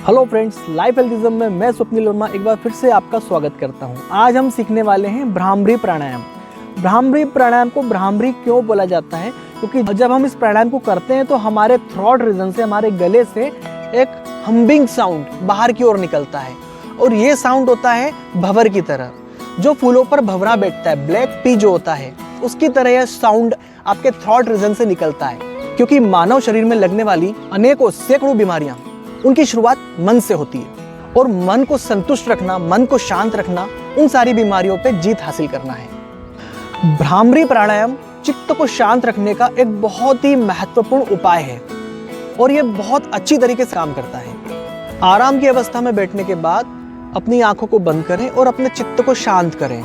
Hello friends, life हेल्थिज्म में मैं स्वप्निल वर्मा एक बार फिर से आपका स्वागत करता हूं। आज हम सीखने वाले हैं भ्रामरी प्राणायाम। भ्रामरी प्राणायाम को भ्रामरी क्यों बोला जाता है? क्योंकि जब हम इस प्राणायाम को करते हैं तो हमारे थ्रोट रीजन से, हमारे गले से एक हम्बिंग साउंड बाहर की ओर निकलता है और ये साउंड होता है भंवर की तरह। जो फूलों पर भंवरा बैठता है, ब्लैक पी जो होता है, उसकी तरह यह साउंड आपके थ्रोट रीजन से निकलता है। क्योंकि मानव शरीर में लगने वाली अनेकों सैकड़ों बीमारियां उनकी शुरुआत मन से होती है और मन को संतुष्ट रखना, मन को शांत रखना, उन सारी बीमारियों पे जीत हासिल करना है। भ्रामरी प्राणायाम चित्त को शांत रखने का एक बहुत ही महत्वपूर्ण उपाय है और ये बहुत अच्छी तरीके से काम करता है। आराम की अवस्था में बैठने के बाद अपनी आंखों को बंद करें और अपने चित्त को शांत करें।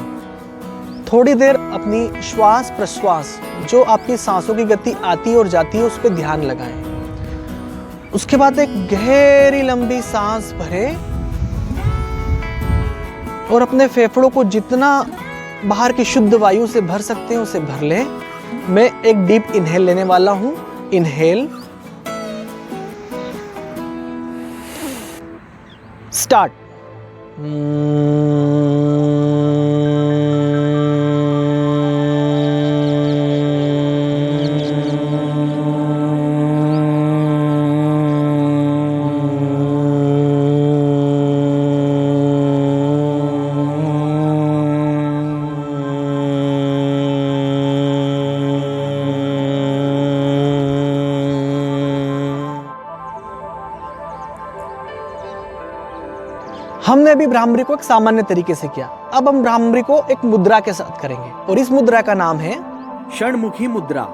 थोड़ी देर अपनी श्वास प्रश्वास, जो आपकी सांसों की गति आती और जाती है, उस पर ध्यान लगाएं। उसके बाद एक गहरी लंबी सांस भरें और अपने फेफड़ों को जितना बाहर की शुद्ध वायु से भर सकते हैं उसे भर लें। मैं एक डीप इनहेल लेने वाला हूं। Inhale, start. हमने अभी भ्रामरी को एक सामान्य तरीके से किया। अब हम भ्रामरी को एक मुद्रा के साथ करेंगे और इस मुद्रा का नाम है षणमुखी मुद्रा।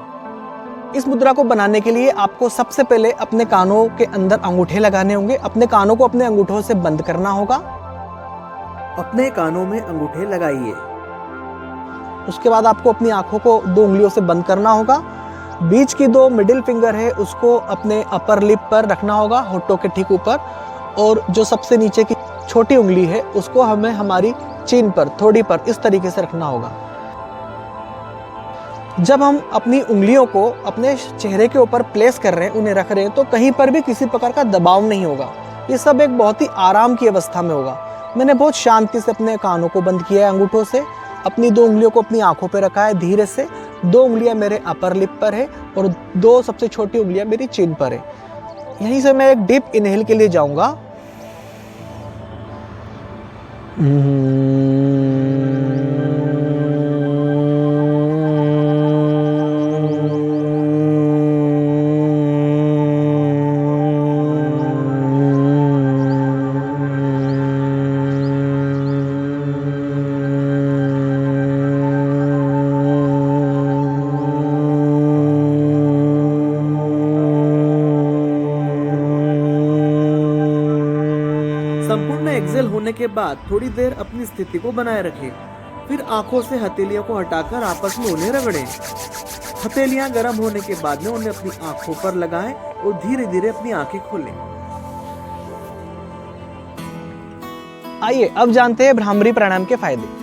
इस मुद्रा को बनाने के लिए आपको सबसे पहले अपने कानों के अंदर अंगूठे लगाने होंगे। अपने कानों को अपने अंगूठों से बंद करना होगा। अपने कानों में अंगूठे लगाइए। उसके बाद आपको अपनी आंखों को 2 उंगलियों से बंद करना होगा। बीच की 2 मिडिल फिंगर है उसको अपने अपर लिप पर रखना होगा, होठों के ठीक ऊपर, और जो सबसे नीचे की छोटी उंगली है उसको हमें हमारी चिन पर, थोड़ी पर, इस तरीके से रखना होगा। जब हम अपनी उंगलियों को अपने चेहरे के ऊपर प्लेस कर रहे हैं, उन्हें रख रहे हैं, तो कहीं पर भी किसी प्रकार का दबाव नहीं होगा। ये सब एक बहुत ही आराम की अवस्था में होगा। मैंने बहुत शांति से अपने कानों को बंद किया है अंगूठों से, अपनी 2 उंगलियों को अपनी आंखों पर रखा है धीरे से। 2 उंगलियां मेरे अपर लिप पर है और 2 सबसे छोटी उंगलियां मेरी चिन पर है। यहीं से मैं एक डीप इनहेल के लिए जाऊंगा। संपूर्ण एक्सेल होने के बाद थोड़ी देर अपनी स्थिति को बनाए रखें। फिर आंखों से हथेलियों को हटाकर आपस में उन्हें रगड़ें। हथेलियां गर्म होने के बाद में उन्हें अपनी आंखों पर लगाएं और धीरे धीरे अपनी आंखें खोलें। आइए अब जानते हैं भ्रामरी प्राणायाम के फायदे।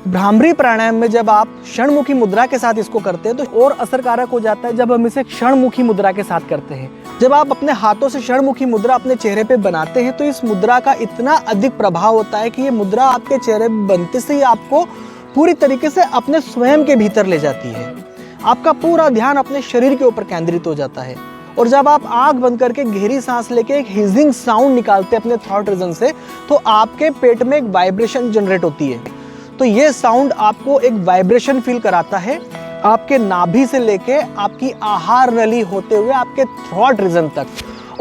भ्रामरी प्राणायाम में जब आप षणमुखी मुद्रा के साथ इसको करते हैं तो और असरकारक हो जाता है जब हम इसे क्षणमुखी मुद्रा के साथ करते हैं। जब आप अपने हाथों से षणमुखी मुद्रा अपने चेहरे पे बनाते हैं तो इस मुद्रा का इतना अधिक प्रभाव होता है कि ये मुद्रा आपके चेहरे पे बनते से ही आपको पूरी तरीके से अपने स्वयं के भीतर ले जाती है। आपका पूरा ध्यान अपने शरीर के ऊपर केंद्रित हो जाता है और जब आप आंख बंद करके गहरी सांस लेके एक हिजिंग साउंड निकालते हैं अपने थ्रोट रीजन से, तो आपके पेट में एक वाइब्रेशन जनरेट होती है। तो ये साउंड आपको एक वाइब्रेशन फील कराता है आपके नाभि से लेके आपकी आहार नली होते हुए आपके थ्रोट रीजन तक।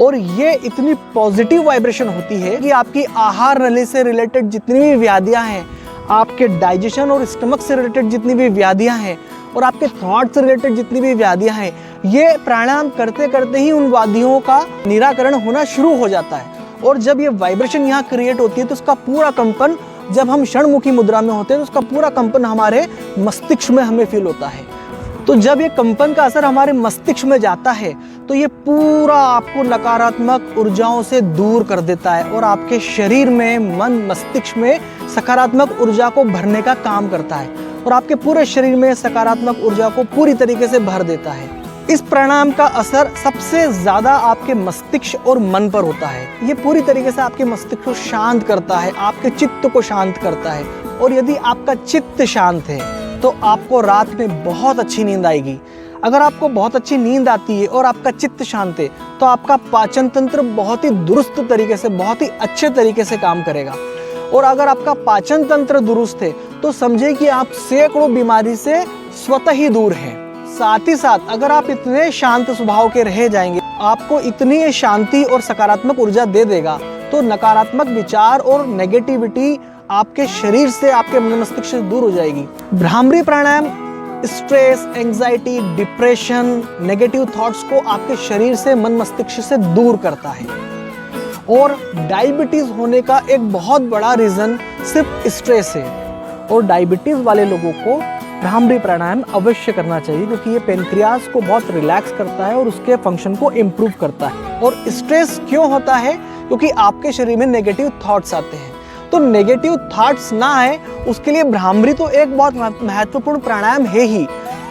और ये इतनी पॉजिटिव वाइब्रेशन होती है कि आपकी आहार नली से रिलेटेड जितनी भी व्याधियां हैं, आपके डाइजेशन और स्टमक से रिलेटेड जितनी भी व्याधियां हैं और आपके थ्रोट से रिलेटेड जितनी भी व्याधियां हैं, ये प्राणायाम करते करते ही उन व्याधियों का निराकरण होना शुरू हो जाता है। और जब ये वाइब्रेशन यहाँ क्रिएट होती है तो उसका पूरा कंपन, जब हम षणमुखी मुद्रा में होते हैं तो उसका पूरा कंपन हमारे मस्तिष्क में हमें फील होता है। तो जब ये कंपन का असर हमारे मस्तिष्क में जाता है तो ये पूरा आपको नकारात्मक ऊर्जाओं से दूर कर देता है और आपके शरीर में, मन, मस्तिष्क में सकारात्मक ऊर्जा को भरने का काम करता है और आपके पूरे शरीर में सकारात्मक ऊर्जा को पूरी तरीके से भर देता है। इस प्राणायाम का असर सबसे ज्यादा आपके मस्तिष्क और मन पर होता है। ये पूरी तरीके से आपके मस्तिष्क को शांत करता है, आपके चित्त को शांत करता है। और यदि आपका चित्त शांत है तो आपको रात में बहुत अच्छी नींद आएगी। अगर आपको बहुत अच्छी नींद आती है और आपका चित्त शांत है तो आपका पाचन तंत्र बहुत ही दुरुस्त तरीके से, बहुत ही अच्छे तरीके से काम करेगा। और अगर आपका पाचन तंत्र दुरुस्त है तो समझिए कि आप सैकड़ों बीमारी से स्वतः ही दूर हैं। साथ ही साथ अगर आप इतने शांत स्वभाव के रह जाएंगे, आपको इतनी शांति और सकारात्मक ऊर्जा दे देगा तो नकारात्मक विचार और नेगेटिविटी आपके शरीर से, आपके मन मस्तिष्क से दूर हो जाएगी। Bhramari pranayama stress, anxiety, depression, negative thoughts को आपके शरीर से, मन मस्तिष्क से दूर करता है। और डायबिटीज होने का एक बहुत बड़ा रीजन सिर्फ स्ट्रेस है। और डायबिटीज वाले लोगों को भ्रामरी प्राणायाम अवश्य करना चाहिए, क्योंकि ये पेनक्रियाज को बहुत रिलैक्स करता है और उसके फंक्शन को इम्प्रूव करता है। और स्ट्रेस क्यों होता है? क्योंकि आपके शरीर में नेगेटिव थॉट्स आते हैं। तो नेगेटिव थॉट्स ना आए उसके लिए भ्रामरी तो एक बहुत महत्वपूर्ण प्राणायाम है ही।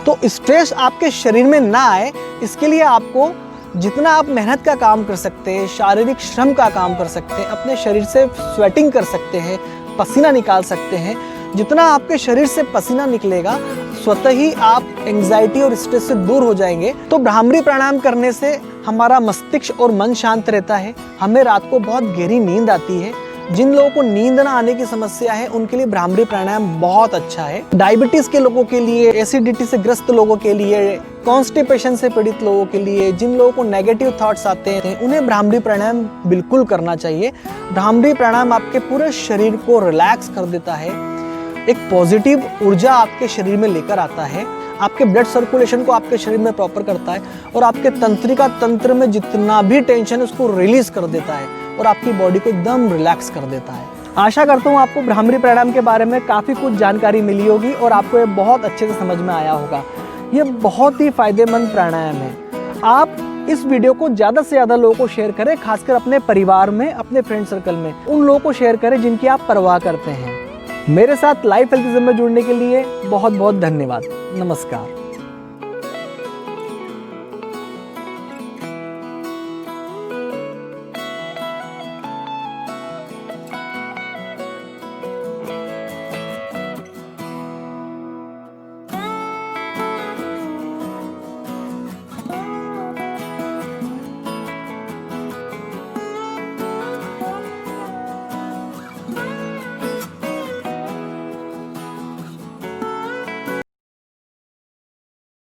तो स्ट्रेस आपके शरीर में ना आए इसके लिए आपको जितना आप मेहनत का काम कर सकते हैं, शारीरिक श्रम का काम कर सकते हैं, अपने शरीर से स्वेटिंग कर सकते हैं, पसीना निकाल सकते हैं, जितना आपके शरीर से पसीना निकलेगा स्वतः ही आप एंजाइटी और स्ट्रेस से दूर हो जाएंगे। तो भ्रामरी प्राणायाम करने से हमारा मस्तिष्क और मन शांत रहता है, हमें रात को बहुत गहरी नींद आती है। जिन लोगों को नींद ना आने की समस्या है उनके लिए भ्रामरी प्राणायाम बहुत अच्छा है। डायबिटीज के लोगों के लिए, एसिडिटी से ग्रस्त लोगों के लिए, कॉन्स्टिपेशन से पीड़ित लोगों के लिए, जिन लोगों को नेगेटिव थॉट्स आते हैं उन्हें भ्रामरी प्राणायाम बिल्कुल करना चाहिए। भ्रामरी प्राणायाम आपके पूरे शरीर को रिलैक्स कर देता है, एक पॉजिटिव ऊर्जा आपके शरीर में लेकर आता है, आपके ब्लड सर्कुलेशन को आपके शरीर में प्रॉपर करता है और आपके तंत्रिका तंत्र में जितना भी टेंशन है उसको रिलीज कर देता है और आपकी बॉडी को एकदम रिलैक्स कर देता है। आशा करता हूँ आपको भ्रामरी प्राणायाम के बारे में काफ़ी कुछ जानकारी मिली होगी और आपको ये बहुत अच्छे से समझ में आया होगा। ये बहुत ही फायदेमंद प्राणायाम है। आप इस वीडियो को ज़्यादा से ज़्यादा लोगों को शेयर करें, खासकर अपने परिवार में, अपने फ्रेंड सर्कल में उन लोगों को शेयर करें जिनकी आप परवाह करते हैं। मेरे साथ लाइफ हेल्थिज्म में जुड़ने के लिए बहुत बहुत धन्यवाद। नमस्कार।